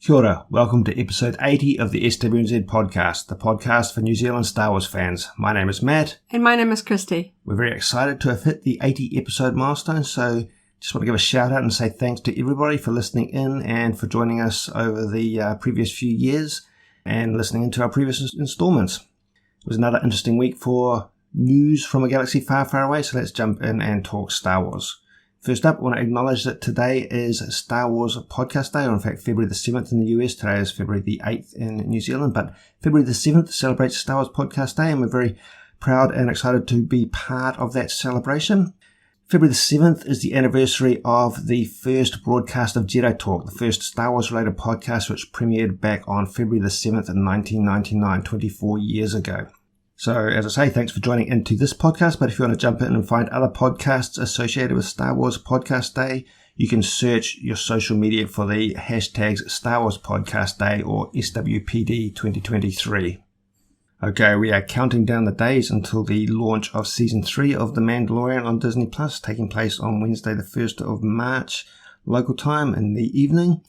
Kia ora, welcome to episode 80 of the SWNZ Podcast, the podcast for New Zealand Star Wars fans. My name is Matt. And my name is Christy. We're very excited to have hit the 80 episode milestone, so just want to give a shout out and say thanks to everybody for listening in and for joining us over the previous few years and listening into our previous installments. It was another interesting week for news from a galaxy far, far away, so let's jump in and talk Star Wars. First up, I want to acknowledge that today is Star Wars Podcast Day, or in fact February the 7th in the US. Today is February the 8th in New Zealand, but February the 7th celebrates Star Wars Podcast Day, and we're very proud and excited to be part of that celebration. February the 7th is the anniversary of the first broadcast of Jedi Talk, the first Star Wars related podcast which premiered back on February the 7th in 1999, 24 years ago. So, as I say, thanks for joining into this podcast, but if you want to jump in and find other podcasts associated with Star Wars Podcast Day, you can search your social media for the hashtags Star Wars Podcast Day or SWPD 2023. Okay, we are counting down the days until the launch of Season 3 of The Mandalorian on Disney+, taking place on Wednesday the 1st of March, local time in the evening.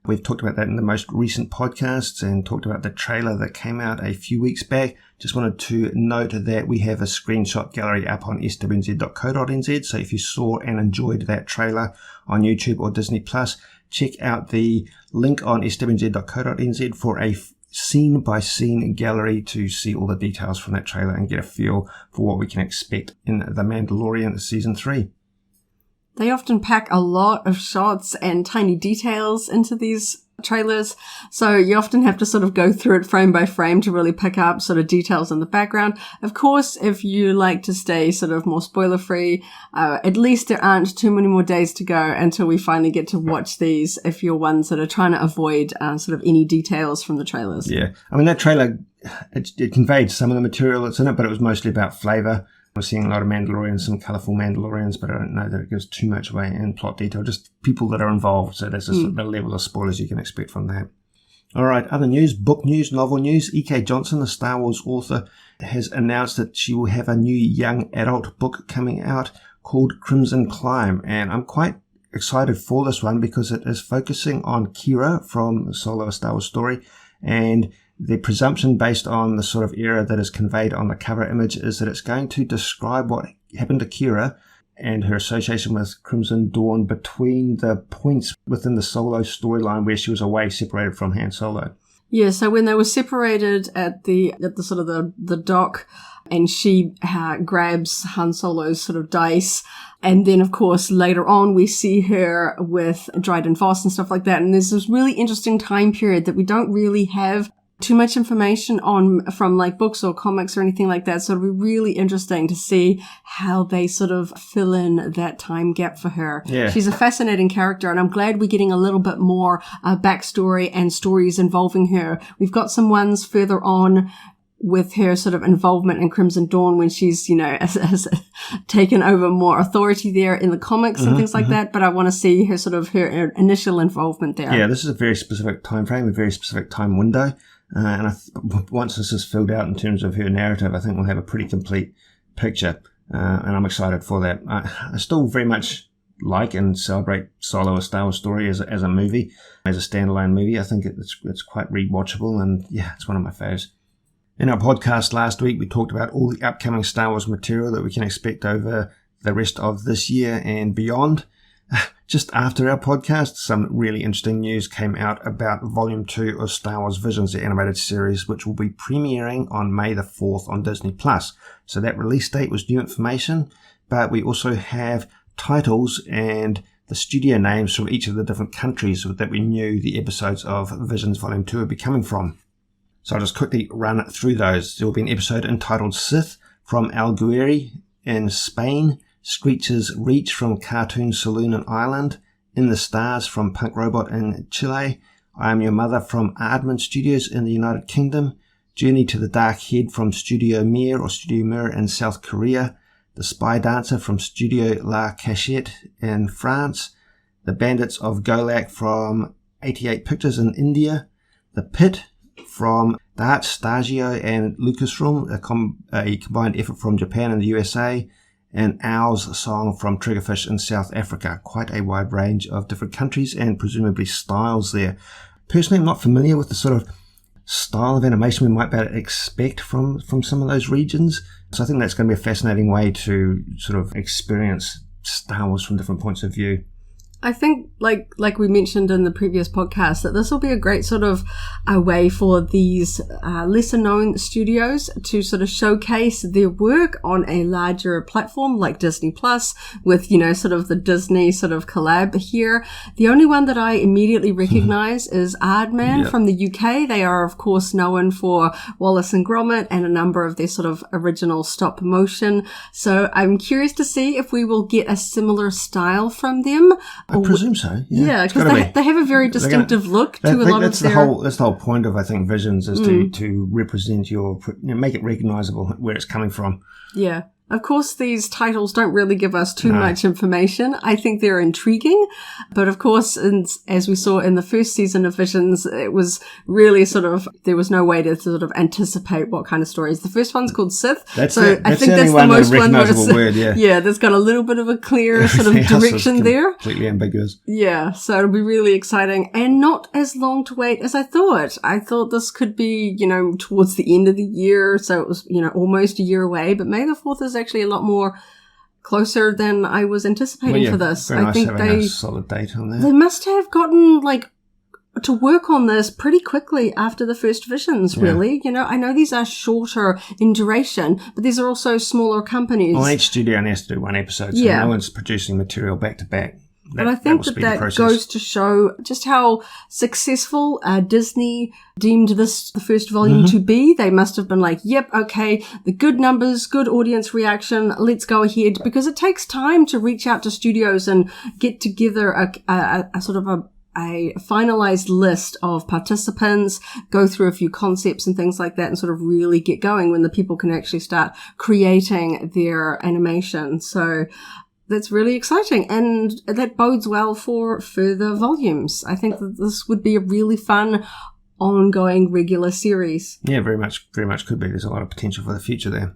We've talked about that in the most recent podcasts and talked about the trailer that came out a few weeks back. Just wanted to note that we have a screenshot gallery up on SWNZ.co.nz. So if you saw and enjoyed that trailer on YouTube or Disney+, check out the link on SWNZ.co.nz for a scene-by-scene gallery to see all the details from that trailer and get a feel for what we can expect in The Mandalorian Season 3. They often pack a lot of shots and tiny details into these trailers, so you often have to sort of go through it frame by frame to really pick up sort of details in the background. Of course, if you like to stay sort of more spoiler-free, at least there aren't too many more days to go until we finally get to watch these if you're ones that are trying to avoid sort of any details from the trailers. Yeah, I mean, that trailer, it conveyed some of the material that's in it, but it was mostly about flavour. We're seeing a lot of Mandalorians, some colourful Mandalorians, but I don't know that it gives too much away in plot detail, just people that are involved. So that's just the level of spoilers you can expect from that. All right, other news, book news, novel news. E.K. Johnston, the Star Wars author, has announced that she will have a new young adult book coming out called Crimson Climb. And I'm quite excited for this one because it is focusing on Kira from Solo: A Star Wars Story, and the presumption based on the sort of era that is conveyed on the cover image is that it's going to describe what happened to Kira and her association with Crimson Dawn between the points within the Solo storyline where she was away, separated from Han Solo. Yeah, so when they were separated at the sort of the dock, and she grabs Han Solo's sort of dice, and then of course later on we see her with Dryden Voss and stuff like that, and there's this really interesting time period that we don't really have too much information on from like books or comics or anything like that. So it'll be really interesting to see how they sort of fill in that time gap for her. Yeah. She's a fascinating character, and I'm glad we're getting a little bit more backstory and stories involving her. We've got some ones further on with her sort of involvement in Crimson Dawn when she's, has taken over more authority there in the comics and things like that. But I want to see her sort of her initial involvement there. Yeah, this is a very specific time frame, a very specific time window. And once this is filled out in terms of her narrative, I think we'll have a pretty complete picture. And I'm excited for that. I still very much like and celebrate Solo: A Star Wars Story as a movie, as a standalone movie. I think it's quite rewatchable, and yeah, it's one of my faves. In our podcast last week, we talked about all the upcoming Star Wars material that we can expect over the rest of this year and beyond. Just after our podcast, some really interesting news came out about Volume 2 of Star Wars Visions, the animated series, which will be premiering on May the 4th on Disney+. So that release date was new information, but we also have titles and the studio names from each of the different countries that we knew the episodes of Visions Volume 2 would be coming from. So I'll just quickly run through those. There will be an episode entitled Sith from Algueri in Spain, Screech's Reach from Cartoon Saloon in Ireland, In the Stars from Punk Robot in Chile, I Am Your Mother from Aardman Studios in the United Kingdom, Journey to the Dark Head from Studio Mir or Studio Mir in South Korea, The Spy Dancer from Studio La Cachette in France, The Bandits of Golak from 88 Pictures in India, The Pit from Dart Stagio and Lucasfilm, a combined effort from Japan and the USA, and Owl's Song from Triggerfish in South Africa. Quite a wide range of different countries and presumably styles there. Personally, I'm not familiar with the sort of style of animation we might be able to expect from some of those regions. So I think that's going to be a fascinating way to sort of experience Star Wars from different points of view. I think, like we mentioned in the previous podcast, that this will be a great sort of a way for these lesser-known studios to sort of showcase their work on a larger platform like Disney Plus, with, sort of the Disney sort of collab here. The only one that I immediately recognize is Aardman from the UK. They are, of course, known for Wallace and Gromit and a number of their sort of original stop motion. So I'm curious to see if we will get a similar style from them. I presume so. Yeah, because they have a very distinctive look to a lot of their... That's the whole point of, I think, Visions is to represent make it recognizable where it's coming from. Yeah. Of course, these titles don't really give us too much information. I think they're intriguing. But of course, as we saw in the first season of Visions, it was really there was no way to sort of anticipate what kind of stories. The first one's called Sith. I think that's the most recognizable word, yeah, there's got a little bit of a clear sort of direction there. Completely ambiguous. Yeah, so it'll be really exciting and not as long to wait as I thought. I thought this could be, towards the end of the year. So it was, almost a year away. But May the 4th is actually a lot more closer than I was anticipating for this. I think having a solid date on that. They must have gotten to work on this pretty quickly after the first Visions, really. I know these are shorter in duration, but these are also smaller companies. Well, each studio only has to do one episode, so no one's producing material back to back. But I think that goes to show just how successful Disney deemed the first volume to be. They must have been like, yep, okay, the good numbers, good audience reaction, let's go ahead. Because it takes time to reach out to studios and get together a sort of a finalized list of participants, go through a few concepts and things like that, and sort of really get going when the people can actually start creating their animation. So that's really exciting, and that bodes well for further volumes. I think that this would be a really fun, ongoing, regular series. Yeah, very much could be. There's a lot of potential for the future there.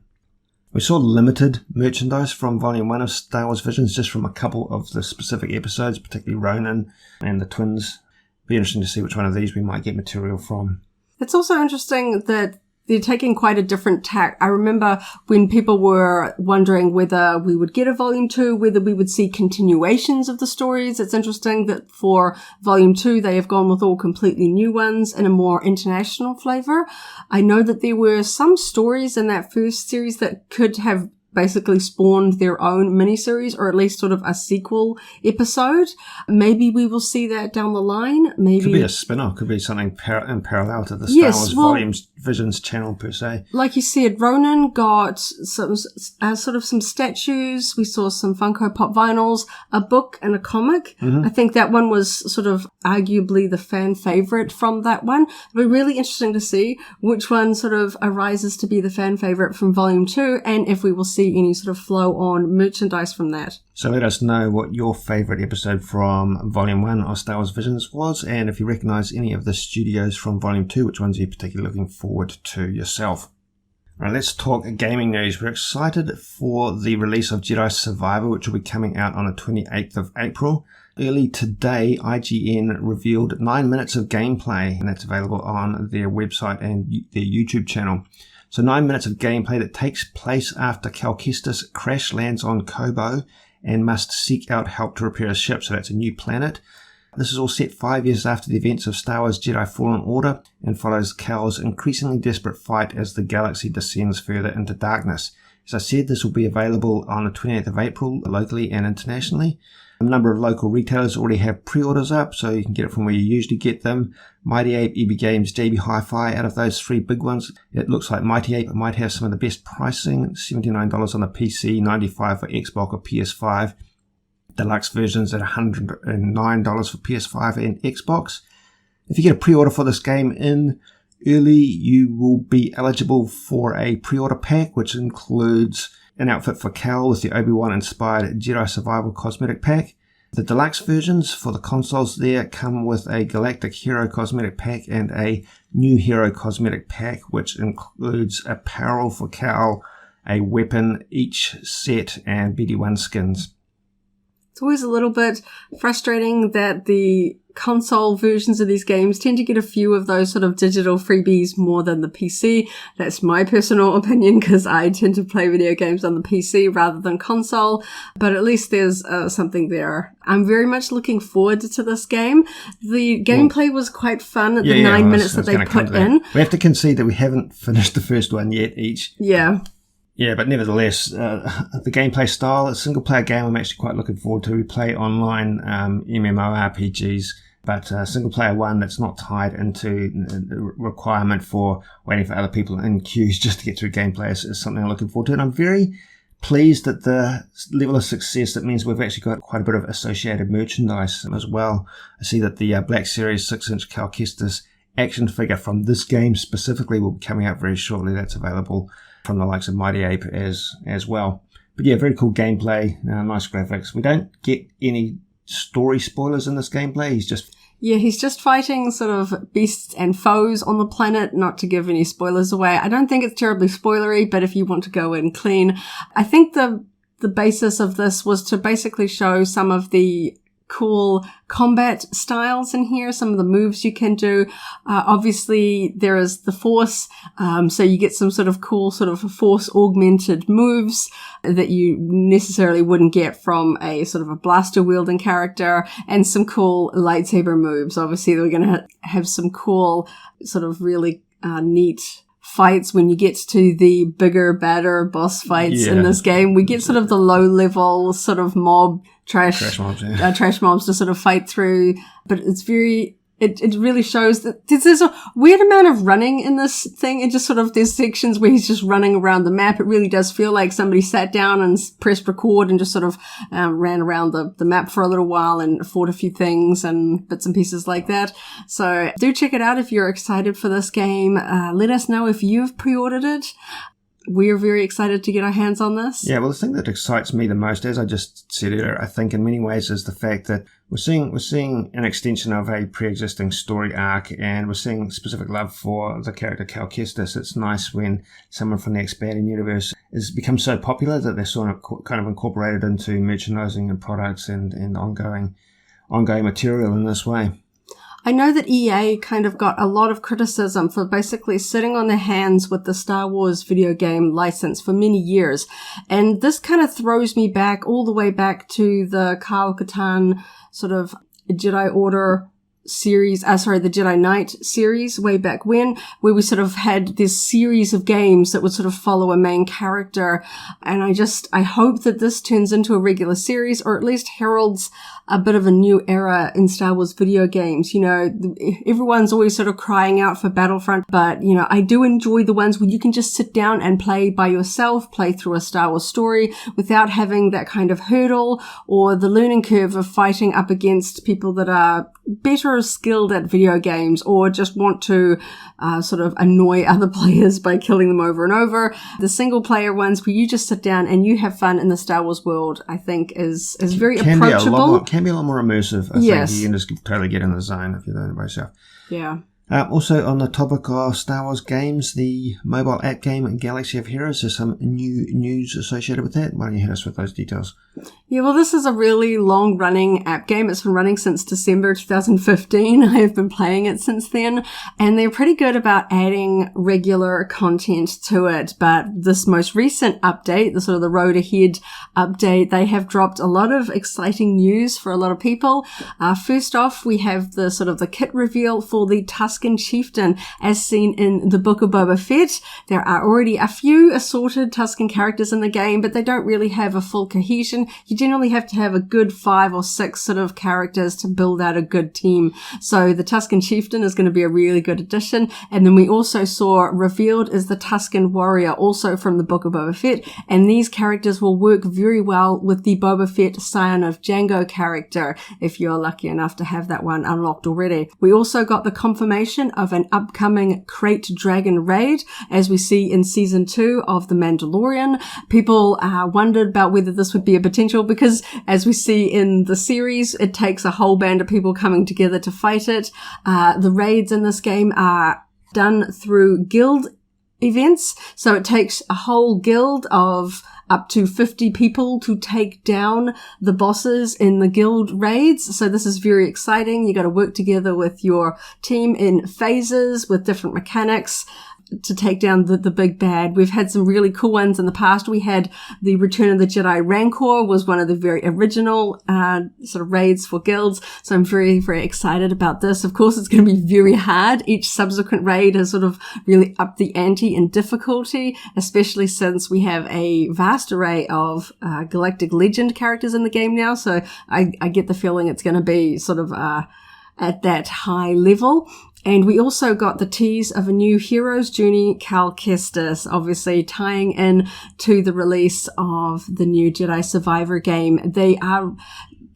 We saw limited merchandise from Volume 1 of Star Wars Visions, just from a couple of the specific episodes, particularly Ronan and the twins. Be interesting to see which one of these we might get material from. It's also interesting that they're taking quite a different tack. I remember when people were wondering whether we would get a Volume 2, whether we would see continuations of the stories. It's interesting that for Volume 2, they have gone with all completely new ones and a more international flavor. I know that there were some stories in that first series that could have basically spawned their own miniseries, or at least sort of a sequel episode. Maybe we will see that down the line. Maybe could be a spin-off, could be something in parallel to the Star Wars Volumes Visions channel per se. Like you said, Ronan got some sort of some statues. We saw some Funko Pop vinyls, a book, and a comic. I think that one was sort of arguably the fan favorite from that one. It'll be really interesting to see which one sort of arises to be the fan favorite from Volume 2, and if we will see any sort of flow on merchandise from that. So let us know what your favourite episode from Volume 1 of Star Wars Visions was, and if you recognise any of the studios from Volume 2, which ones are you particularly looking forward to yourself. Alright, let's talk gaming news. We're excited for the release of Jedi Survivor, which will be coming out on the 28th of April. Early today, IGN revealed 9 minutes of gameplay, and that's available on their website and their YouTube channel. So 9 minutes of gameplay that takes place after Cal Kestis crash lands on Kobo and must seek out help to repair his ship. So that's a new planet. This is all set 5 years after the events of Star Wars Jedi Fallen Order and follows Cal's increasingly desperate fight as the galaxy descends further into darkness. As I said, this will be available on the 28th of April locally and internationally. A number of local retailers already have pre-orders up, so you can get it from where you usually get them. Mighty Ape, EB Games, JB Hi-Fi, out of those three big ones, it looks like Mighty Ape might have some of the best pricing. $79 on the PC, $95 for Xbox or PS5. Deluxe versions at $109 for PS5 and Xbox. If you get a pre-order for this game in early, you will be eligible for a pre-order pack, which includes an outfit for Cal with the Obi-Wan inspired Jedi Survival cosmetic pack. The deluxe versions for the consoles there come with a Galactic Hero cosmetic pack and a New Hero cosmetic pack, which includes apparel for Cal, a weapon, each set, and BD1 skins. It's always a little bit frustrating that the console versions of these games tend to get a few of those sort of digital freebies more than the PC. That's my personal opinion, because I tend to play video games on the PC rather than console, but at least there's something there. I'm very much looking forward to this game. The gameplay was quite fun at the 9 minutes that they put in. We have to concede that we haven't finished the first one yet each. Yeah. Yeah, but nevertheless, the gameplay style, a single-player game I'm actually quite looking forward to. We play online MMORPGs, but a single-player one that's not tied into the requirement for waiting for other people in queues just to get through gameplay is something I'm looking forward to. And I'm very pleased at the level of success. That means we've actually got quite a bit of associated merchandise as well. I see that the Black Series 6-inch Cal Kestis action figure from this game specifically will be coming out very shortly. That's available from the likes of Mighty Ape as well. But yeah, very cool gameplay, nice graphics. We don't get any story spoilers in this gameplay. He's just fighting sort of beasts and foes on the planet, not to give any spoilers away. I don't think it's terribly spoilery, but if you want to go in clean, I think the basis of this was to basically show some of the cool combat styles in here, some of the moves you can do. Obviously there is the force, so you get some sort of cool sort of force augmented moves that you necessarily wouldn't get from a sort of a blaster wielding character, and some cool lightsaber moves. Obviously we're going to have some cool sort of really neat fights when you get to the bigger, badder boss fights in this game. We get sort of the low level sort of mob trash mobs to sort of fight through, but it's it really shows that there's a weird amount of running in this thing. It just sort of, there's sections where he's just running around the map. It really does feel like somebody sat down and pressed record and just sort of ran around the map for a little while and fought a few things and bits and pieces like that. So do check it out if you're excited for this game. Let us know if you've pre-ordered it. We're very excited to get our hands on this. Yeah, well, the thing that excites me the most, as I just said earlier, I think in many ways is the fact that we're seeing an extension of a pre-existing story arc, and we're seeing specific love for the character Cal Kestis. It's nice when someone from the expanding universe has become so popular that they're sort of kind of incorporated into merchandising and products and ongoing material in this way. I know that EA kind of got a lot of criticism for basically sitting on their hands with the Star Wars video game license for many years. And this kind of throws me back all the way back to the Kyle Katarn sort of Jedi Order series, the Jedi Knight series way back when, where we sort of had this series of games that would sort of follow a main character. And I hope that this turns into a regular series, or at least heralds a bit of a new era in Star Wars video games. You know, everyone's always sort of crying out for Battlefront, but, you know, I do enjoy the ones where you can just sit down and play by yourself, play through a Star Wars story without having that kind of hurdle or the learning curve of fighting up against people that are better skilled at video games or just want to sort of annoy other players by killing them over and over. The single player ones where you just sit down and you have fun in the Star Wars world, I think is very approachable. Can be a lot more immersive. I think you can just totally get in the zone if you're doing it by yourself. Yeah. Also, on the topic of Star Wars games, the mobile app game Galaxy of Heroes, there's some new news associated with that. Why don't you hit us with those details? Yeah, well, this is a really long-running app game. It's been running since December 2015. I have been playing it since then, and they're pretty good about adding regular content to it. But this most recent update, the sort of the Road Ahead update, they have dropped a lot of exciting news for a lot of people. First off, we have the sort of the kit reveal for the Tusken Chieftain, as seen in the Book of Boba Fett. There are already a few assorted Tusken characters in the game, but they don't really have a full cohesion. You generally have to have a good 5 or 6 sort of characters to build out a good team. So the Tusken Chieftain is going to be a really good addition. And then we also saw revealed is the Tusken Warrior, also from the Book of Boba Fett. And these characters will work very well with the Boba Fett Scion of Django character, if you're lucky enough to have that one unlocked already. We also got the confirmation of an upcoming Krayt Dragon raid, as we see in season 2 of The Mandalorian. People wondered about whether this would be a potential, because as we see in the series, it takes a whole band of people coming together to fight it. The raids in this game are done through guild events, so it takes a whole guild of up to 50 people to take down the bosses in the guild raids. So this is very exciting. You got to work together with your team in phases with different mechanics to take down the big bad. We've had some really cool ones in the past. We had the Return of the Jedi Rancor was one of the very original sort of raids for guilds. So I'm very, very excited about this. Of course, it's going to be very hard. Each subsequent raid has sort of really upped the ante in difficulty, especially since we have a vast array of Galactic Legend characters in the game now. So I get the feeling it's going to be sort of at that high level. And we also got the tease of a new Hero's Journey Cal Kestis, obviously tying in to the release of the new Jedi Survivor game.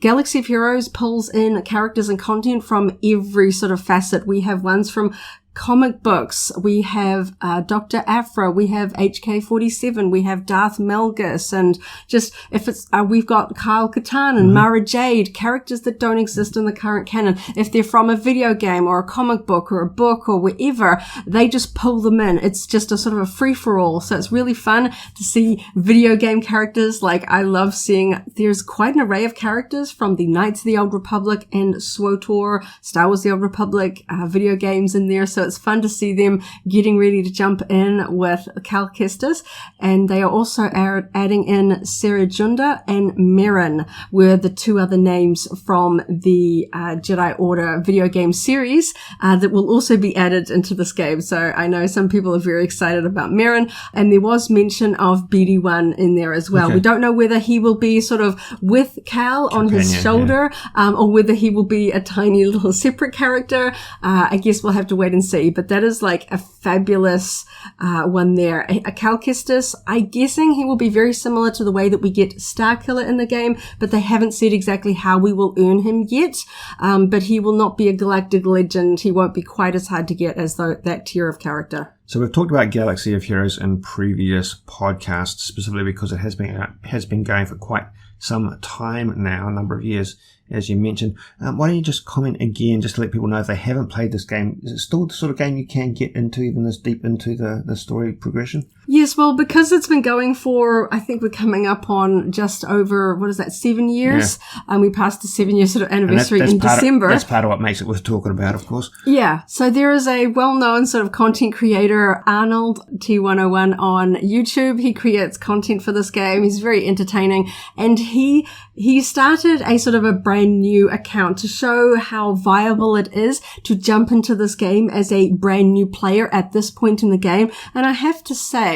Galaxy of Heroes pulls in characters and content from every sort of facet. We have ones from comic books, we have Dr. Aphra, we have HK-47, we have Darth Malgus, and just if it's we've got Kyle Katarn and Mara Jade, characters that don't exist in the current canon. If they're from a video game or a comic book or a book or wherever, they just pull them in. It's just a sort of a free-for-all. So it's really fun to see video game characters. Like, I love seeing there's quite an array of characters from the Knights of the Old Republic and SWTOR, Star Wars The Old Republic video games in there. So it's fun to see them getting ready to jump in with Cal Kestis. And they are also adding in Sarah Junda and Merrin, were the two other names from the Jedi Order video game series that will also be added into this game. So I know some people are very excited about Merrin, and there was mention of BD1 in there as well. Okay. We don't know whether he will be sort of with Cal on his shoulder, or whether he will be a tiny little separate character. I guess we'll have to wait and see. But that is like a fabulous one there. A Cal Kestis, I'm guessing he will be very similar to the way that we get Starkiller in the game, but they haven't said exactly how we will earn him yet. But he will not be a Galactic Legend. He won't be quite as hard to get as that tier of character. So we've talked about Galaxy of Heroes in previous podcasts, specifically because it has been going for quite some time now, a number of years, as you mentioned. Why don't you just comment again, just to let people know if they haven't played this game, is it still the sort of game you can get into even this deep into the story progression? Yes, well, because it's been going for, I think we're coming up on just over, 7 years? Yeah. We passed the 7-year sort of anniversary in December. That's part of what makes it worth talking about, of course. Yeah, so there is a well-known sort of content creator, Arnold T101 on YouTube. He creates content for this game. He's very entertaining, and he started a sort of a brand new account to show how viable it is to jump into this game as a brand new player at this point in the game. And I have to say,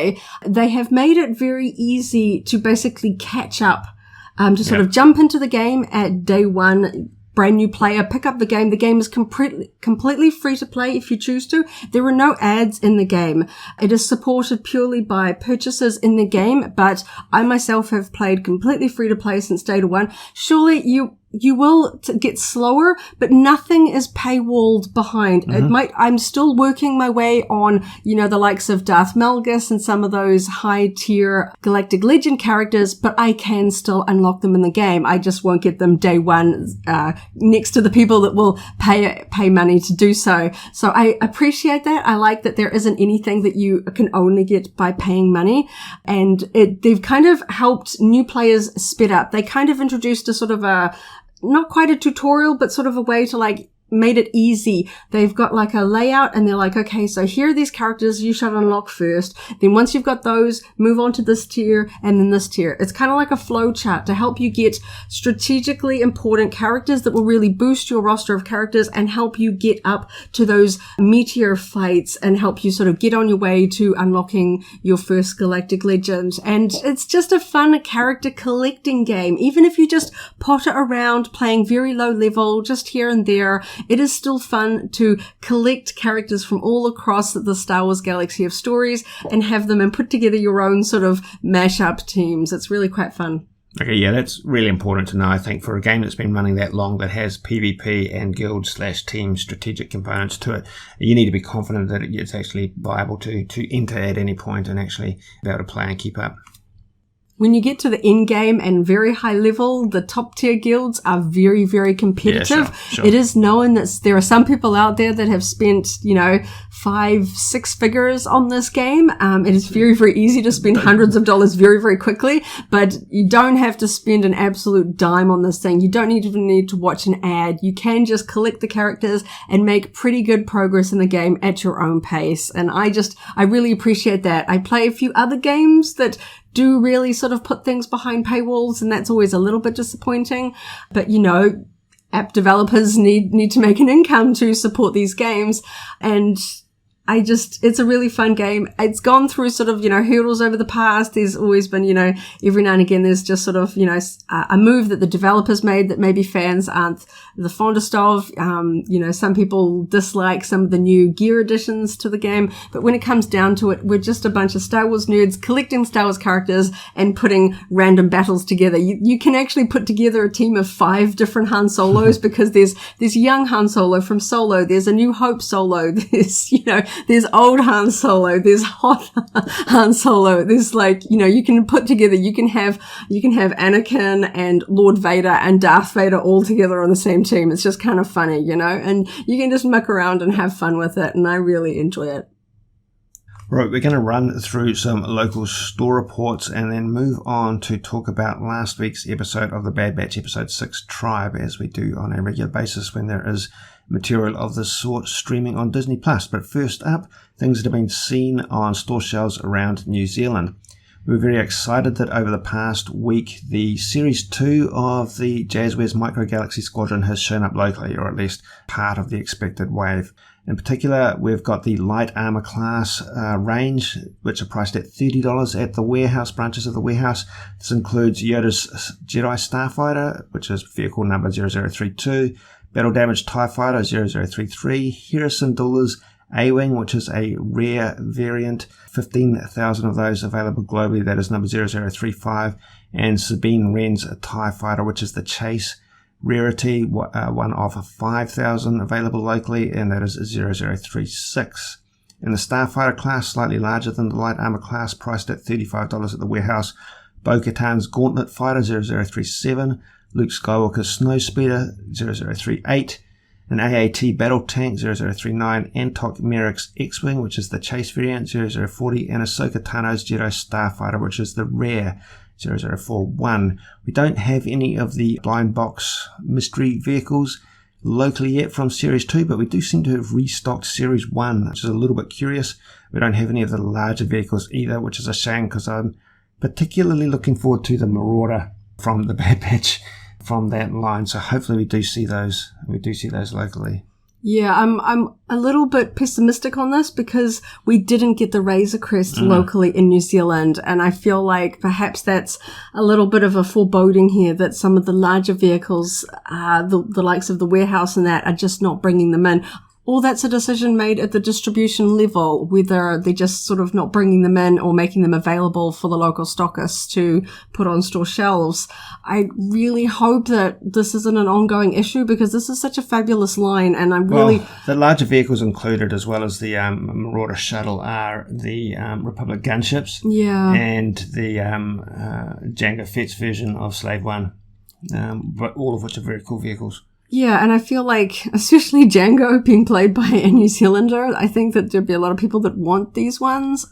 they have made it very easy to basically catch up, to sort of jump into the game at day one. Brand new player, pick up the game. The game is completely free to play if you choose to. There are no ads in the game. It is supported purely by purchases in the game, but I myself have played completely free to play since day one. Surely you will get slower, but nothing is paywalled behind. I'm still working my way on, the likes of Darth Malgus and some of those high tier Galactic Legend characters, but I can still unlock them in the game. I just won't get them day one, next to the people that will pay money to do so. So I appreciate that. I like that there isn't anything that you can only get by paying money. And they've kind of helped new players sped up. They kind of introduced a sort of not quite a tutorial, but sort of a way to made it easy. They've got like a layout and they're like, okay, so here are these characters you should unlock first. Then once you've got those, move on to this tier and then this tier. It's kind of like a flow chart to help you get strategically important characters that will really boost your roster of characters and help you get up to those meteor fights and help you sort of get on your way to unlocking your first Galactic Legend. And it's just a fun character collecting game. Even if you just potter around playing very low level, just here and there, it is still fun to collect characters from all across the Star Wars galaxy of stories and have them and put together your own sort of mashup teams. It's really quite fun. Okay, yeah, that's really important to know, I think, for a game that's been running that long, that has PvP and guild/team strategic components to it. You need to be confident that it's actually viable to enter at any point and actually be able to play and keep up. when you get to the end game and very high level, the top tier guilds are very, very competitive. Yeah, sure. It is known that there are some people out there that have spent, 5-6 figures on this game. It is very, very easy to spend hundreds of dollars very, very quickly, but you don't have to spend an absolute dime on this thing. You don't even need to watch an ad. You can just collect the characters and make pretty good progress in the game at your own pace. And I really appreciate that. I play a few other games that do really sort of put things behind paywalls, and that's always a little bit disappointing. But, app developers need to make an income to support these games. And it's a really fun game. It's gone through sort of, hurdles over the past. There's always been, every now and again, there's just sort of, a move that the developers made that maybe fans aren't the fondest of. Some people dislike some of the new gear additions to the game. But when it comes down to it, we're just a bunch of Star Wars nerds collecting Star Wars characters and putting random battles together. You can actually put together a team of 5 different Han Solos because there's young Han Solo from Solo. There's a New Hope Solo. There's old Han Solo, there's hot Han Solo, there's you can put together, you can have Anakin and Lord Vader and Darth Vader all together on the same team. It's just kind of funny, and you can just muck around and have fun with it, and I really enjoy it. Right, we're going to run through some local store reports and then move on to talk about last week's episode of the Bad Batch, episode 6, Tribe, as we do on a regular basis when there is material of this sort streaming on Disney+. But first up, things that have been seen on store shelves around New Zealand. We're very excited that over the past week, the Series 2 of the Jazzwares Micro Galaxy Squadron has shown up locally, or at least part of the expected wave. In particular, we've got the light armor class range, which are priced at $30 at the warehouse branches of the warehouse. This includes Yoda's Jedi Starfighter, which is vehicle number 0032, Battle Damage TIE Fighter 0033, Hera Syndulla's A-Wing, which is a rare variant, 15,000 of those available globally, that is number 0035, and Sabine Wren's TIE Fighter, which is the Chase rarity, one of 5,000 available locally, and that is 0036. In the Starfighter class, slightly larger than the light armor class, priced at $35 at the warehouse, Bo-Katan's Gauntlet Fighter 0037, Luke Skywalker's Snowspeeder 0038, an AAT Battle Tank 0039, Antok Merrick's X-Wing, which is the Chase variant 0040, and Ahsoka Tano's Jedi Starfighter, which is the rare 0041. We don't have any of the blind box mystery vehicles locally yet from Series 2, but we do seem to have restocked Series 1, which is a little bit curious. We don't have any of the larger vehicles either, which is a shame because I'm particularly looking forward to the Marauder from the Bad Batch from that line. So hopefully we do see those locally. Yeah, I'm a little bit pessimistic on this because we didn't get the Razor Crest locally in New Zealand, and I feel like perhaps that's a little bit of a foreboding here that some of the larger vehicles, the likes of the warehouse and that, are just not bringing them in. Or that's a decision made at the distribution level, whether they're just sort of not bringing them in or making them available for the local stockists to put on store shelves. I really hope that this isn't an ongoing issue because this is such a fabulous line, and the larger vehicles included, as well as the Marauder shuttle, are the Republic gunships, and the Jango Fett's version of Slave One, but all of which are very cool vehicles. Yeah, and I feel like, especially Django being played by a New Zealander, I think that there'd be a lot of people that want these ones.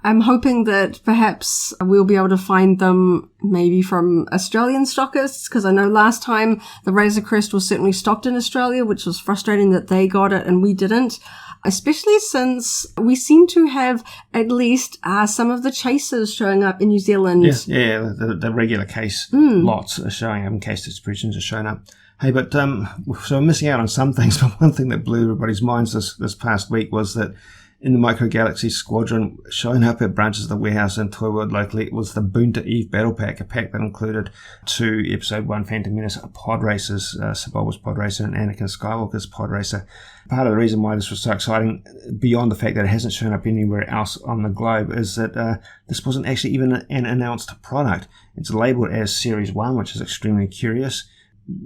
I'm hoping that perhaps we'll be able to find them maybe from Australian stockists, because I know last time the Razor Crest was certainly stocked in Australia, which was frustrating that they got it and we didn't. Especially since we seem to have at least some of the chasers showing up in New Zealand. Yeah, the regular case lots are showing up, and case distributions are showing up. Hey, but so we're missing out on some things, but one thing that blew everybody's minds this past week was that in the Micro Galaxy Squadron, showing up at branches of the warehouse and Toy World locally, it was the Boonta Eve Battle Pack, a pack that included 2 Episode 1 Phantom Menace pod racers, Sebulba's pod racer and Anakin Skywalker's pod racer. Part of the reason why this was so exciting, beyond the fact that it hasn't shown up anywhere else on the globe, is that this wasn't actually even an announced product. It's labelled as Series 1, which is extremely curious.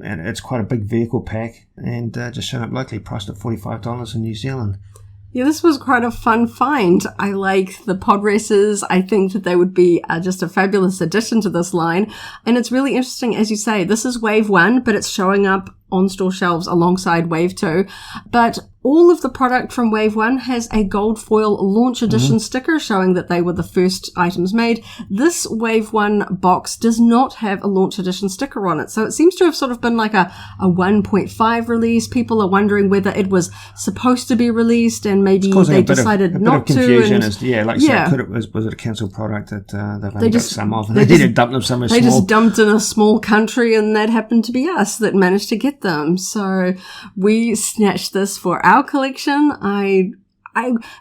And it's quite a big vehicle pack, and just shown up locally, priced at $45 in New Zealand. Yeah, this was quite a fun find. I like the pod racers. I think that they would be just a fabulous addition to this line. And it's really interesting, as you say, this is Wave 1, but it's showing up on store shelves alongside Wave 2. But all of the product from Wave 1 has a gold foil launch edition sticker showing that they were the first items made. This Wave 1 box does not have a launch edition sticker on it. So it seems to have sort of been like a 1.5 release. People are wondering whether it was supposed to be released and maybe they decided not to. Confusion was it a cancelled product that they've only got some of? They didn't dump them somewhere small. They just dumped in a small country, and that happened to be us that managed to get them. So we snatched this for our collection.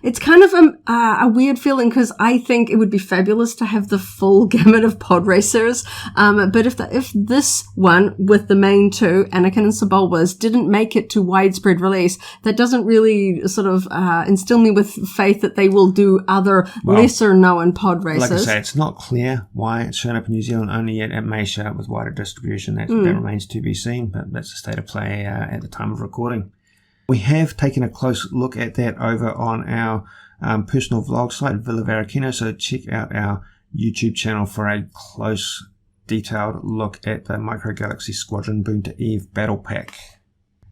It's kind of a weird feeling because I think it would be fabulous to have the full gamut of pod racers. But if this one with the main two, Anakin and Sebulbas, didn't make it to widespread release, that doesn't really sort of instill me with faith that they will do other lesser known pod racers. Like I say, it's not clear why it's shown up in New Zealand only yet. It may show up with wider distribution. That remains to be seen, but that's the state of play at the time of recording. We have taken a close look at that over on our personal vlog site, Villa Varakino, so check out our YouTube channel for a close, detailed look at the Micro Galaxy Squadron Boonta Eve Battle Pack.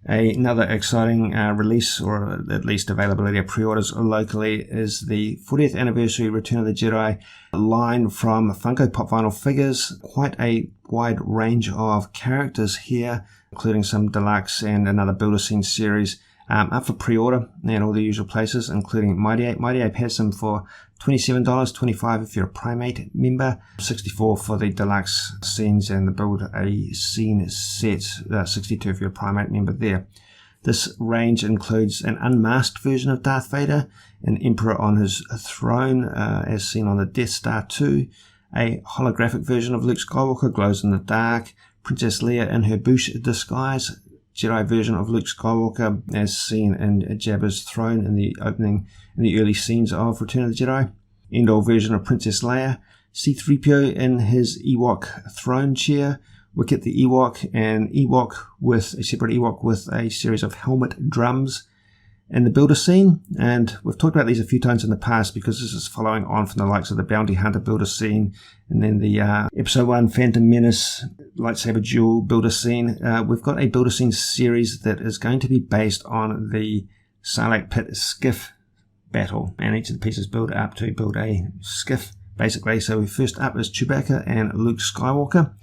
Another exciting release, or at least availability of pre-orders locally, is the 40th anniversary Return of the Jedi line from Funko Pop Vinyl Figures. Quite a wide range of characters here, including some deluxe and another Builder Scene series up for pre-order and all the usual places, including Mighty Ape. Mighty Ape has them for $27, $25 if you're a Primate member, $64 for the deluxe scenes and the Build a Scene set, $62 if you're a Primate member there. This range includes an unmasked version of Darth Vader, an Emperor on his throne as seen on the Death Star 2, a holographic version of Luke Skywalker, glows in the dark, Princess Leia in her Bouche disguise, Jedi version of Luke Skywalker as seen in Jabba's throne in the early scenes of Return of the Jedi, Endor version of Princess Leia, C-3PO in his Ewok throne chair, Wicket the Ewok, and a separate Ewok with a series of helmet drums in the Builder Scene. And we've talked about these a few times in the past because this is following on from the likes of the Bounty Hunter Builder Scene and then the Episode 1 Phantom Menace lightsaber duel Builder Scene. We've got a Builder Scene series that is going to be based on the Sarlacc Pit skiff battle, and each of the pieces build up to build a skiff basically. So first up is Chewbacca and Luke Skywalker.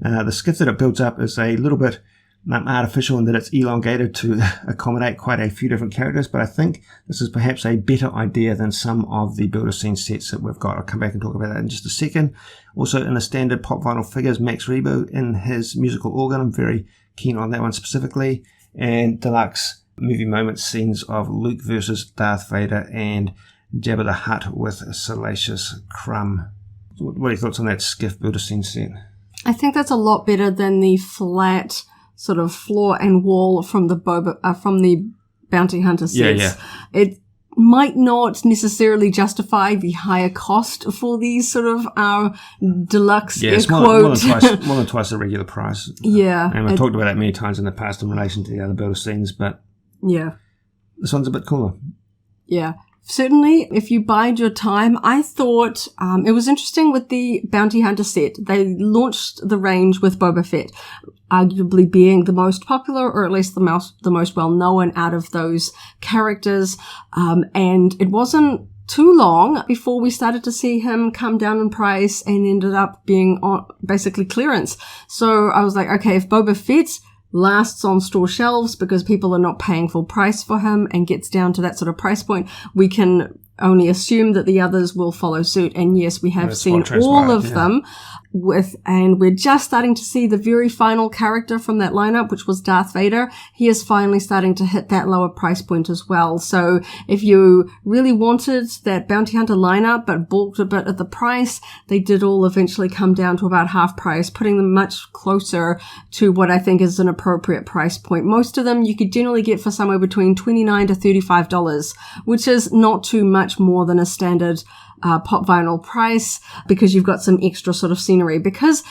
The skiff that it builds up is a little bit artificial in that it's elongated to accommodate quite a few different characters, but I think this is perhaps a better idea than some of the Builder Scene sets that we've got. I'll come back and talk about that in just a second. Also in the standard Pop Vinyl Figures, Max Rebo in his musical organ. I'm very keen on that one specifically. And deluxe movie moments scenes of Luke versus Darth Vader and Jabba the Hutt with Salacious Crumb. What are your thoughts on that skiff Builder Scene set? I think that's a lot better than the flat sort of floor and wall from the Bounty Hunter sets. Yeah. It might not necessarily justify the higher cost for these sort of deluxe it's more than twice the regular price. Yeah. And we've talked about that many times in the past in relation to the other Builder Scenes, but yeah, this one's a bit cooler. Yeah. Certainly, if you bide your time, I thought it was interesting with the Bounty Hunter set. They launched the range with Boba Fett, arguably being the most popular, or at least the most well-known out of those characters. And it wasn't too long before we started to see him come down in price and ended up being on basically clearance. So I was like, okay, if Boba Fett lasts on store shelves because people are not paying full price for him and gets down to that sort of price point, we can only assume that the others will follow suit. And yes, we have seen all of them and we're just starting to see the very final character from that lineup, which was Darth Vader. He is finally starting to hit that lower price point as well. So if you really wanted that Bounty Hunter lineup but balked a bit at the price, they did all eventually come down to about half price, putting them much closer to what I think is an appropriate price point. Most of them you could generally get for somewhere between $29 to $35, which is not too much more than a standard pop vinyl price, because you've got some extra sort of scenery. Because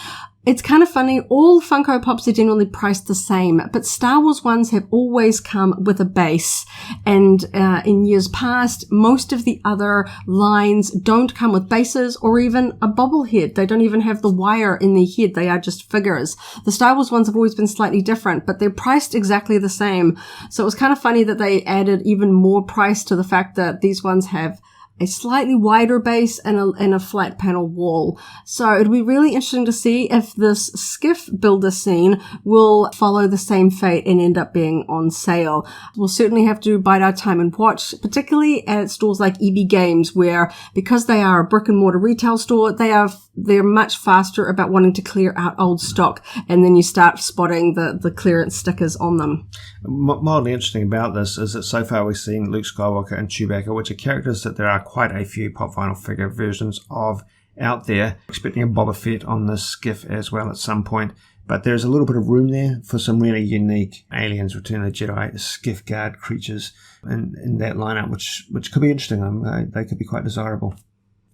It's kind of funny. All Funko Pops are generally priced the same, but Star Wars ones have always come with a base. And in years past, most of the other lines don't come with bases or even a bobblehead. They don't even have the wire in their head. They are just figures. The Star Wars ones have always been slightly different, but they're priced exactly the same. So it was kind of funny that they added even more price to the fact that these ones have a slightly wider base and a flat panel wall. So it'll be really interesting to see if this skiff builder scene will follow the same fate and end up being on sale. We'll certainly have to bide our time and watch, particularly at stores like EB Games, where because they are a brick and mortar retail store, they're much faster about wanting to clear out old stock, and then you start spotting the clearance stickers on them. Mildly interesting about this is that so far we've seen Luke Skywalker and Chewbacca, which are characters that there are quite a few pop vinyl figure versions of out there. Expecting a Boba Fett on this skiff as well at some point, but there's a little bit of room there for some really unique Aliens, Return of the Jedi, skiff guard creatures in that lineup, which could be interesting. They could be quite desirable.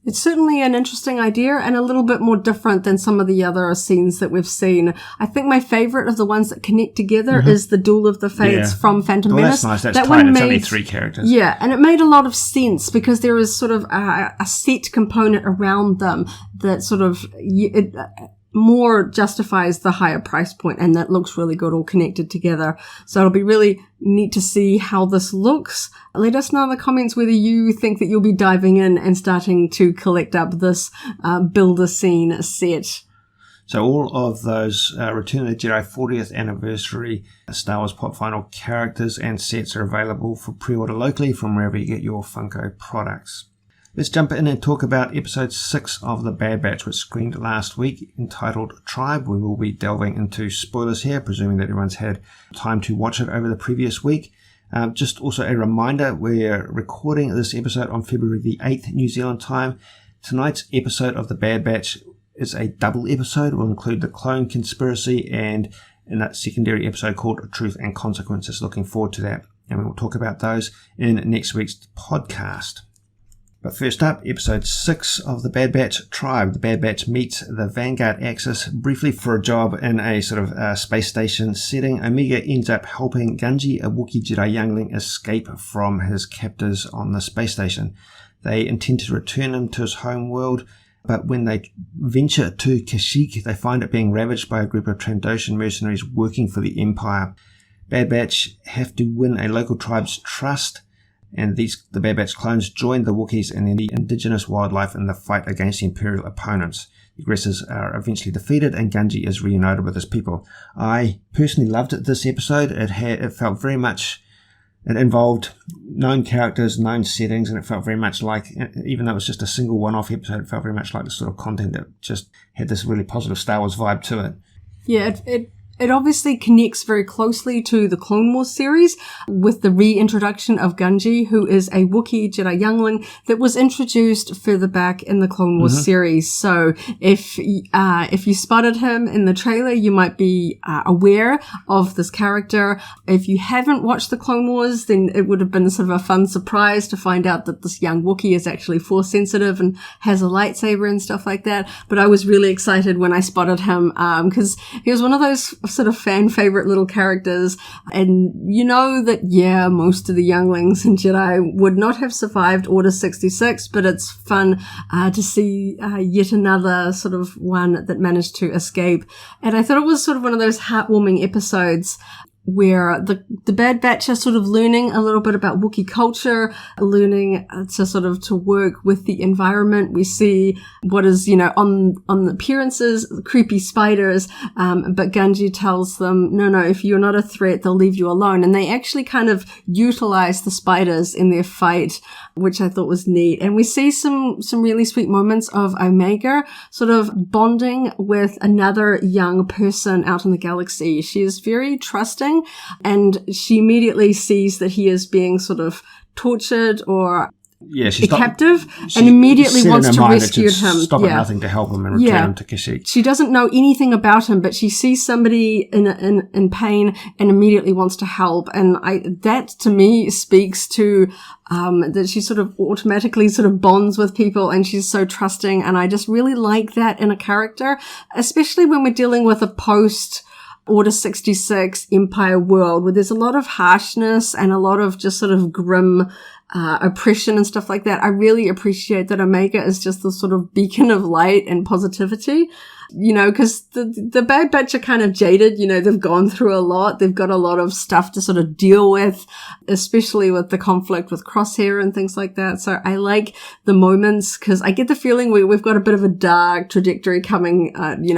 It's certainly an interesting idea and a little bit more different than some of the other scenes that we've seen. I think my favorite of the ones that connect together is the Duel of the Fates from Phantom Menace. That's nice. That's tight. It's only 3 characters. Yeah, and it made a lot of sense because there is sort of a set component around them that sort of more justifies the higher price point, and that looks really good all connected together. So it'll be really neat to see how this looks. Let us know in the comments whether you think that you'll be diving in and starting to collect up this builder scene set. So all of those Return of the Jedi 40th anniversary Star Wars Pop Vinyl characters and sets are available for pre-order locally from wherever you get your Funko products. Let's jump in and talk about episode 6 of The Bad Batch, which screened last week, entitled Tribe. We will be delving into spoilers here, presuming that everyone's had time to watch it over the previous week. Just also a reminder, we're recording this episode on February the 8th, New Zealand time. Tonight's episode of The Bad Batch is a double episode. We'll include the clone conspiracy and in that secondary episode called Truth and Consequences. Looking forward to that. And we will talk about those in next week's podcast. But first up, episode 6 of The Bad Batch, Tribe. The Bad Batch meets the Vanguard Axis briefly for a job in a sort of space station setting. Omega ends up helping Gungi, a Wookiee Jedi youngling, escape from his captors on the space station. They intend to return him to his home world, but when they venture to Kashyyyk, they find it being ravaged by a group of Trandoshan mercenaries working for the Empire. Bad Batch have to win a local tribe's trust, and the Bad Batch clones join the Wookiees and the indigenous wildlife in the fight against the Imperial opponents. The aggressors are eventually defeated, and Gungi is reunited with his people. I personally loved this episode. It felt very much, it involved known characters, known settings, and it felt very much like, even though it was just a single one-off episode, it felt very much like the sort of content that just had this really positive Star Wars vibe to it. Yeah, it obviously connects very closely to the Clone Wars series with the reintroduction of Gungi, who is a Wookiee Jedi youngling that was introduced further back in the Clone Wars series. So if you spotted him in the trailer, you might be aware of this character. If you haven't watched the Clone Wars, then it would have been sort of a fun surprise to find out that this young Wookiee is actually Force sensitive and has a lightsaber and stuff like that. But I was really excited when I spotted him because he was one of those sort of fan favorite little characters, and you know that most of the younglings in Jedi would not have survived Order 66, but it's fun to see yet another sort of one that managed to escape. And I thought it was sort of one of those heartwarming episodes where the Bad Batch are sort of learning a little bit about Wookiee culture, learning to work with the environment. We see what is, on the appearances, creepy spiders, but Gungi tells them, no, if you're not a threat, they'll leave you alone. And they actually kind of utilize the spiders in their fight, which I thought was neat. And we see some really sweet moments of Omega sort of bonding with another young person out in the galaxy. She is very trusting, and she immediately sees that he is being sort of tortured or she's captive and immediately wants to rescue him. Stop at nothing to help him and return him to Kashyyyk. She doesn't know anything about him, but she sees somebody in pain and immediately wants to help. And that to me speaks to that she sort of automatically sort of bonds with people, and she's so trusting. And I just really like that in a character, especially when we're dealing with a post Order 66 Empire world where there's a lot of harshness and a lot of just sort of grim oppression and stuff like that. I really appreciate that Omega is just the sort of beacon of light and positivity, because the Bad Batch are kind of jaded. They've gone through a lot. They've got a lot of stuff to sort of deal with, especially with the conflict with Crosshair and things like that. So I like the moments because I get the feeling we've got a bit of a dark trajectory coming.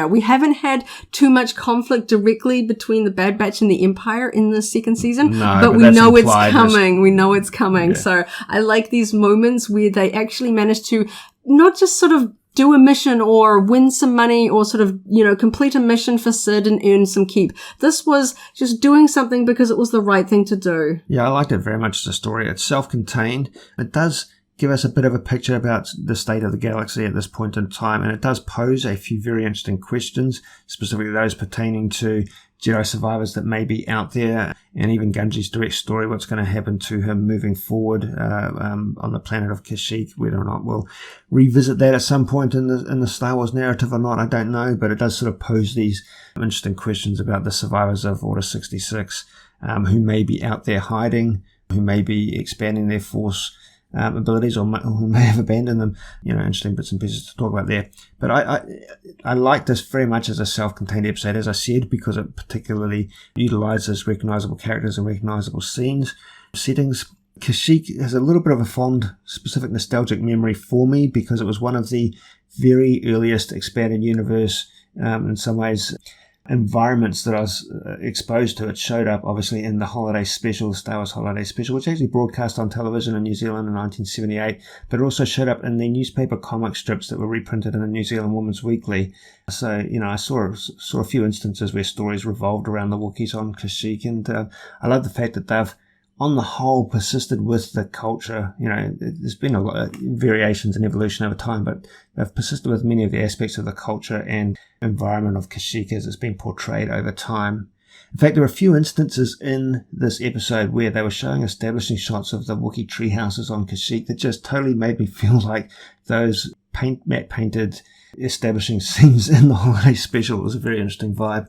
We haven't had too much conflict directly between the Bad Batch and the Empire in the second season, but we know it's coming. We know it's coming. Yeah. So I like these moments where they actually manage to not just sort of do a mission or win some money or sort of, complete a mission for Sid and earn some keep. This was just doing something because it was the right thing to do. Yeah, I liked it very much as a story. It's self-contained. It does give us a bit of a picture about the state of the galaxy at this point in time, and it does pose a few very interesting questions, specifically those pertaining to Jedi survivors that may be out there, and even Gunji's direct story, what's going to happen to him moving forward on the planet of Kashyyyk. Whether or not we'll revisit that at some point in the Star Wars narrative or not, I don't know, but it does sort of pose these interesting questions about the survivors of Order 66, who may be out there hiding, who may be expanding their force abilities, or who may have abandoned them. Interesting bits and pieces to talk about there. But I like this very much as a self-contained episode, as I said, because it particularly utilizes recognizable characters and recognizable settings. Kashyyyk has a little bit of a fond, specific nostalgic memory for me because it was one of the very earliest expanded universe, in some ways, environments that I was exposed to. It showed up obviously in the holiday special, Star Wars Holiday Special, which actually broadcast on television in New Zealand in 1978, but it also showed up in the newspaper comic strips that were reprinted in the New Zealand Woman's Weekly. So, I saw a few instances where stories revolved around the Wookiees on Kashyyyk, and I love the fact that they've on the whole persisted with the culture. There's been a lot of variations and evolution over time, but they've persisted with many of the aspects of the culture and environment of Kashyyyk as it's been portrayed over time. In fact, there are a few instances in this episode where they were showing establishing shots of the Wookiee tree houses on Kashyyyk that just totally made me feel like those matte painted establishing scenes in the holiday special. It was a very interesting vibe.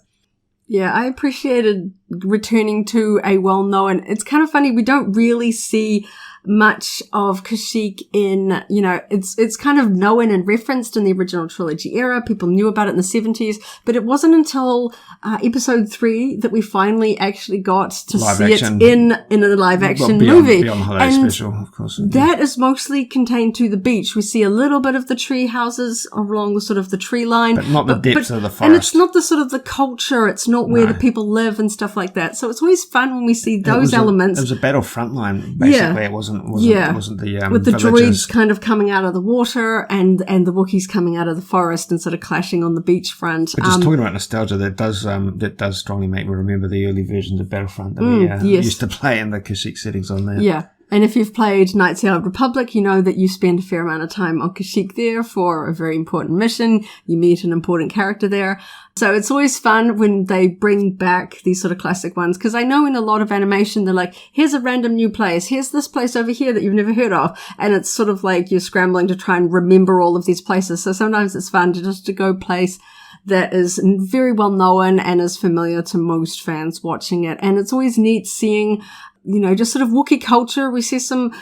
Yeah, I appreciated returning to a well-known. It's kind of funny, we don't really see much of Kashyyyk in, it's kind of known and referenced in the original trilogy era. People knew about it in the 70s, but it wasn't until episode 3 that we finally actually got to see it in a live action movie. Beyond the holiday special, of course. That is mostly contained to the beach. We see a little bit of the tree houses along the sort of the tree line. But not the depths of the forest. And it's not the sort of the culture. It's not where the people live and stuff like that. So it's always fun when we see those elements. It was a battlefront line, basically. It wasn't the with the villages. droids kind of coming out of the water and the Wookiees coming out of the forest and sort of clashing on the beachfront. But just talking about nostalgia, that does strongly make me remember the early versions of Battlefront that we used to play in the Kashyyyk settings on there. Yeah. And if you've played Knights of the Old Republic, you know that you spend a fair amount of time on Kashyyyk there for a very important mission. You meet an important character there. So it's always fun when they bring back these sort of classic ones. Because I know in a lot of animation, they're like, here's a random new place. Here's this place over here that you've never heard of. And it's sort of like you're scrambling to try and remember all of these places. So sometimes it's fun to go place that is very well known and is familiar to most fans watching it. And it's always neat seeing, just sort of Wookiee culture. We see some,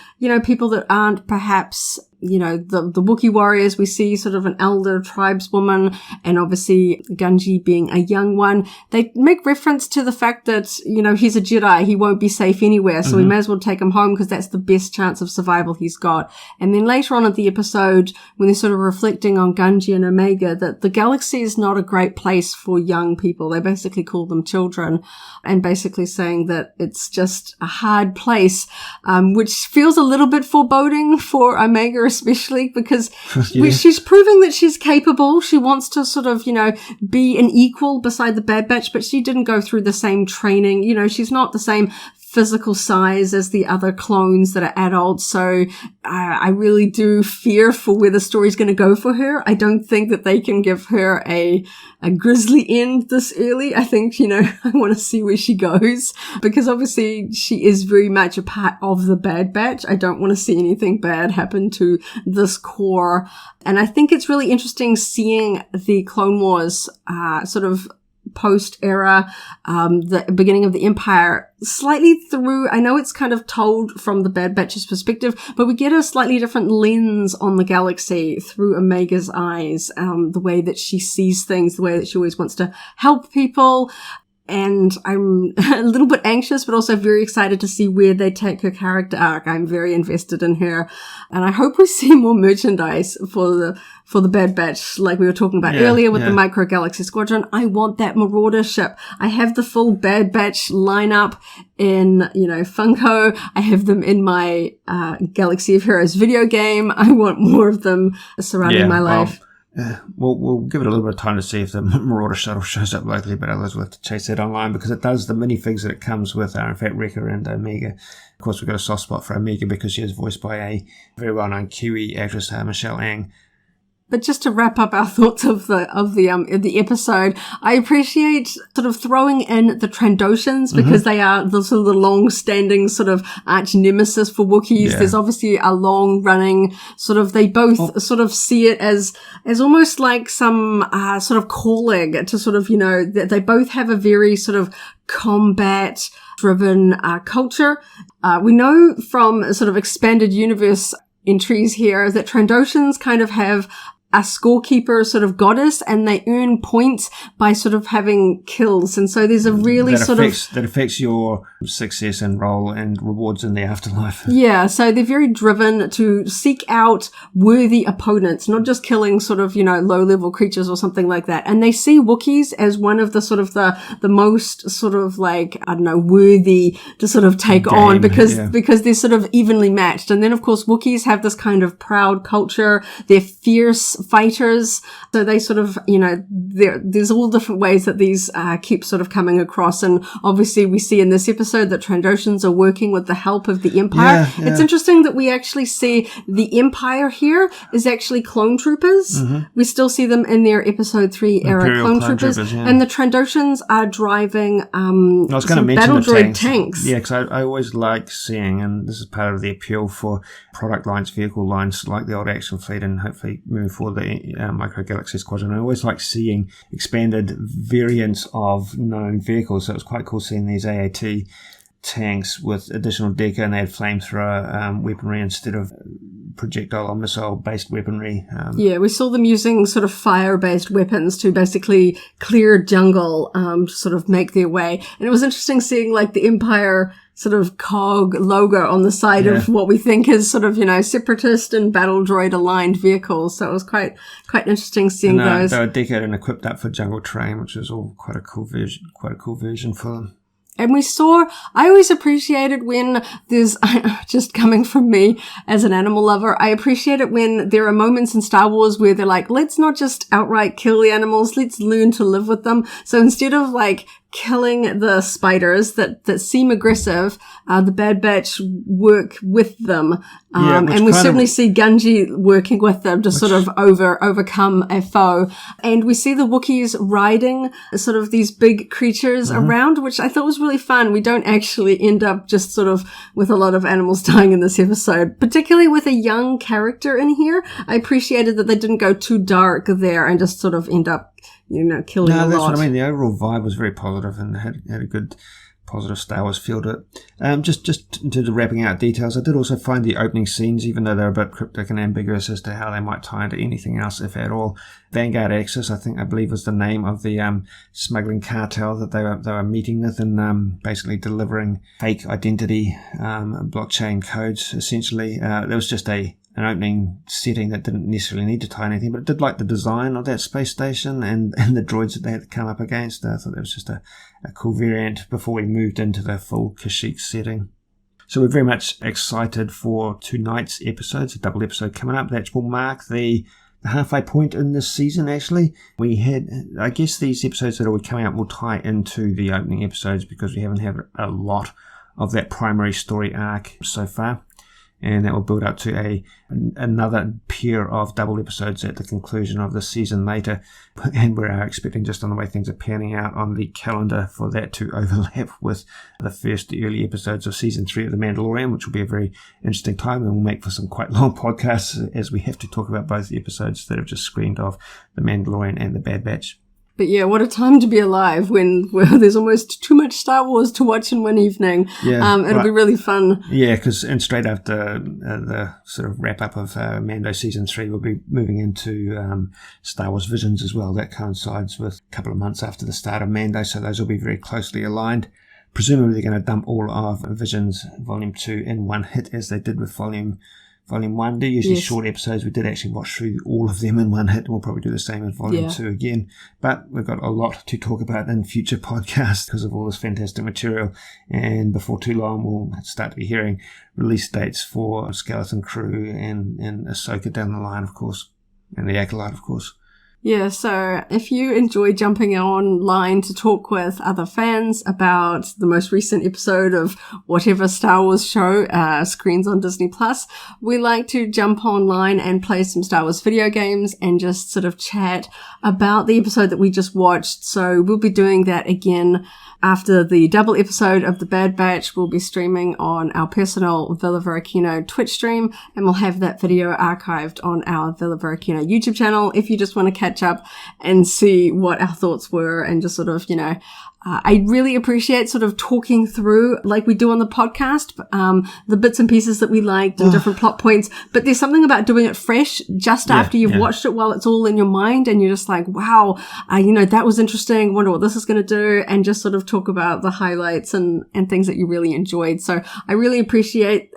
people that aren't perhaps, the Wookiee warriors. We see sort of an elder tribeswoman and obviously Gunji being a young one. They make reference to the fact that, he's a Jedi. He won't be safe anywhere. So we may as well take him home because that's the best chance of survival he's got. And then later on in the episode, when they're sort of reflecting on Gunji and Omega, that the galaxy is not a great place for young people. They basically call them children and basically saying that it's just a hard place, which feels a little bit foreboding for Omega, especially because she's proving that she's capable. She wants to sort of, be an equal beside the Bad Batch, but she didn't go through the same training. She's not the same physical size as the other clones that are adults. So I really do fear for where the story's going to go for her. I don't think that they can give her a grisly end this early. I think, I want to see where she goes, because obviously she is very much a part of the Bad Batch. I don't want to see anything bad happen to this core. And I think it's really interesting seeing the Clone Wars sort of post-era, the beginning of the Empire, slightly through, I know it's kind of told from the Bad Batch's perspective, but we get a slightly different lens on the galaxy through Omega's eyes, the way that she sees things, the way that she always wants to help people. And I'm a little bit anxious, but also very excited to see where they take her character arc. I'm very invested in her. And I hope we see more merchandise for the Bad Batch, like we were talking about earlier with the Micro Galaxy Squadron. I want that Marauder ship. I have the full Bad Batch lineup in, Funko. I have them in my Galaxy of Heroes video game. I want more of them surrounding my life. We'll give it a little bit of time to see if the Marauder shuttle shows up locally, but otherwise we'll have to chase that online, because it does, the minifigs that it comes with are in fact Wrecker and Omega. Of course, we've got a soft spot for Omega because she is voiced by a very well-known Kiwi actress, Michelle Ang. But just to wrap up our thoughts of the episode, I appreciate sort of throwing in the Trandoshans, because they are the sort of the long-standing sort of arch nemesis for Wookiees. Yeah. There's obviously a long-running sort of, they both sort of see it as almost like some sort of calling to sort of, they both have a very sort of combat-driven culture. We know from sort of expanded universe entries here that Trandoshans kind of have a scorekeeper sort of goddess, and they earn points by sort of having kills. And so there's a really that affects your success and role and rewards in the afterlife. Yeah, so they're very driven to seek out worthy opponents, not just killing sort of, low-level creatures or something like that. And they see Wookiees as one of the sort of the most sort of like, I don't know, worthy to sort of take on, because they're sort of evenly matched. And then, of course, Wookiees have this kind of proud culture. They're fierce fighters. So they sort of, there's all different ways that these keep sort of coming across. And obviously we see in this episode that Trandoshans are working with the help of the Empire. Yeah. It's interesting that we actually see the Empire here is actually clone troopers. Mm-hmm. We still see them in their episode 3 era clone troopers. And the Trandoshans are driving battle droid tanks. Yeah, because I always like seeing, and this is part of the appeal for product lines, vehicle lines like the old Action Fleet, and hopefully moving forward the Micro Galaxy Squadron. I always like seeing expanded variants of known vehicles. So it was quite cool seeing these AAT tanks with additional decker, and they had flamethrower weaponry instead of projectile or missile-based weaponry. We saw them using sort of fire-based weapons to basically clear jungle to sort of make their way. And it was interesting seeing like the Empire sort of cog logo on the side of what we think is sort of, separatist and battle droid aligned vehicles. So it was quite interesting seeing those. They were decorated and equipped up for jungle terrain, which was all quite a cool version for them. And I always appreciated when there's, just coming from me as an animal lover, I appreciate it when there are moments in Star Wars where they're like, let's not just outright kill the animals, let's learn to live with them. So instead of like killing the spiders that seem aggressive, the Bad Batch work with them. And we certainly see Gungi working with them to sort of overcome a foe. And we see the Wookiees riding sort of these big creatures around, which I thought was really fun. We don't actually end up just sort of with a lot of animals dying in this episode, particularly with a young character in here. I appreciated that they didn't go too dark there and just sort of end up killing a lot. No, that's what I mean. The overall vibe was very positive and had a good positive Star Wars feel to it. Just in terms of wrapping out details, I did also find the opening scenes, even though they're a bit cryptic and ambiguous as to how they might tie into anything else, if at all. Vanguard Axis, I believe was the name of the smuggling cartel that they were meeting with, and basically delivering fake identity blockchain codes. Essentially, there was just an opening setting that didn't necessarily need to tie anything, but it did like the design of that space station and the droids that they had to come up against. I thought that was just a cool variant before we moved into the full Kashyyyk setting. So we're very much excited for tonight's episodes, a double episode coming up. That will mark the halfway point in this season, actually. We had, I guess these episodes that are coming up will tie into the opening episodes because we haven't had a lot that primary story arc so far. And that will build up to another pair of double episodes at the conclusion of the season later. And we're expecting, just on the way things are panning out on the calendar, for that to overlap with the first early episodes of season 3 of The Mandalorian, which will be a very interesting time, and will make for some quite long podcasts as we have to talk about both the episodes that have just screened of The Mandalorian and The Bad Batch. But yeah, what a time to be alive when there's almost too much Star Wars to watch in one evening. Yeah, it'll be really fun. Yeah, because straight after the sort of wrap-up of Mando Season 3, we'll be moving into Star Wars Visions as well. That coincides with a couple of months after the start of Mando, so those will be very closely aligned. Presumably they're going to dump all of Visions Volume 2 in one hit, as they did with Volume 1. They're usually short episodes. We did actually watch through all of them in one hit, and we'll probably do the same in Volume 2 again. But we've got a lot to talk about in future podcasts because of all this fantastic material. And before too long, we'll start to be hearing release dates for Skeleton Crew and Ahsoka down the line, of course, and the Acolyte, of course. Yeah, so if you enjoy jumping online to talk with other fans about the most recent episode of whatever Star Wars show screens on Disney+, we like to jump online and play some Star Wars video games and just sort of chat about the episode that we just watched. So we'll be doing that again after the double episode of The Bad Batch. We'll be streaming on our personal Villa Varakino Twitch stream, and we'll have that video archived on our Villa Varakino YouTube channel if you just want to catch up and see what our thoughts were and just sort of, I really appreciate sort of talking through, like we do on the podcast, the bits and pieces that we liked and different plot points. But there's something about doing it fresh just after you've watched it, while it's all in your mind, and you're just like, wow, that was interesting. Wonder what this is going to do, and just sort of talk about the highlights and things that you really enjoyed. So I really appreciate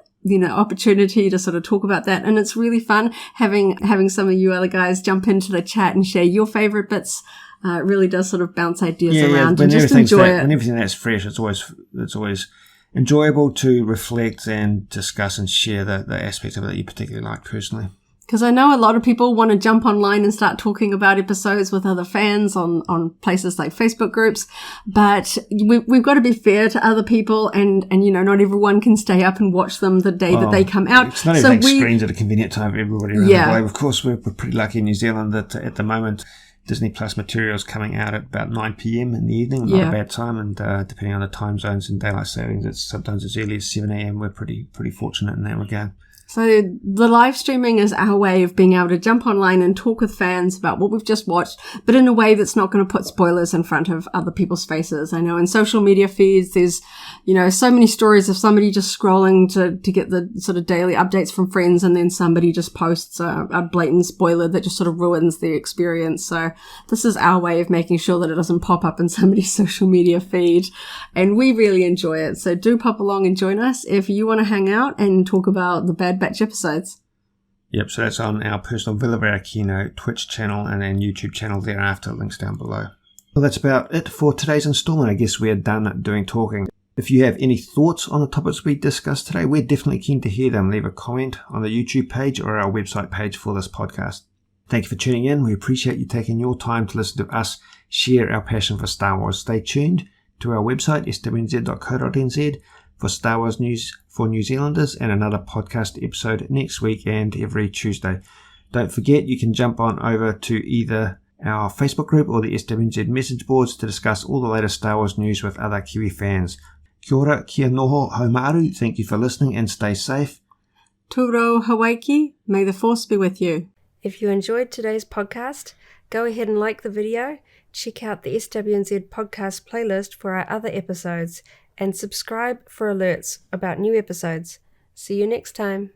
opportunity to sort of talk about that. And it's really fun having some of you other guys jump into the chat and share your favorite bits. It really does sort of bounce ideas around and just enjoy it. When everything that's fresh, it's always enjoyable to reflect and discuss and share the aspects of it that you particularly like personally. Because I know a lot of people want to jump online and start talking about episodes with other fans on places like Facebook groups, but we've got to be fair to other people, and not everyone can stay up and watch them the day that they come out. It's not everything screens at a convenient time for everybody around the globe. Of course, we're pretty lucky in New Zealand that at the moment Disney Plus material is coming out at about 9 p.m. in the evening, not a bad time, and depending on the time zones and daylight savings, it's sometimes as early as 7 a.m. We're pretty fortunate in that regard. So the live streaming is our way of being able to jump online and talk with fans about what we've just watched, but in a way that's not going to put spoilers in front of other people's faces. I know in social media feeds, there's, so many stories of somebody just scrolling to get the sort of daily updates from friends, and then somebody just posts a blatant spoiler that just sort of ruins the experience. So this is our way of making sure that it doesn't pop up in somebody's social media feed, and we really enjoy it. So do pop along and join us if you want to hang out and talk about the Bad Batch episodes. Yep, so that's on our personal Villa Varakino Twitch channel and then YouTube channel thereafter, links down below. Well, that's about it for today's installment. I guess we're done doing talking. If you have any thoughts on the topics we discussed today, we're definitely keen to hear them. Leave a comment on the YouTube page or our website page for this podcast. Thank you for tuning in. We appreciate you taking your time to listen to us share our passion for Star Wars. Stay tuned to our website, SWNZ.co.nz, for Star Wars news for New Zealanders, and another podcast episode next week and every Tuesday. Don't forget, you can jump on over to either our Facebook group or the SWNZ message boards to discuss all the latest Star Wars news with other Kiwi fans. Kia ora, kia noho, haumaru. Thank you for listening and stay safe. Turou Hawaiki, may the Force be with you. If you enjoyed today's podcast, go ahead and like the video, check out the SWNZ Podcast playlist for our other episodes, and subscribe for alerts about new episodes. See you next time.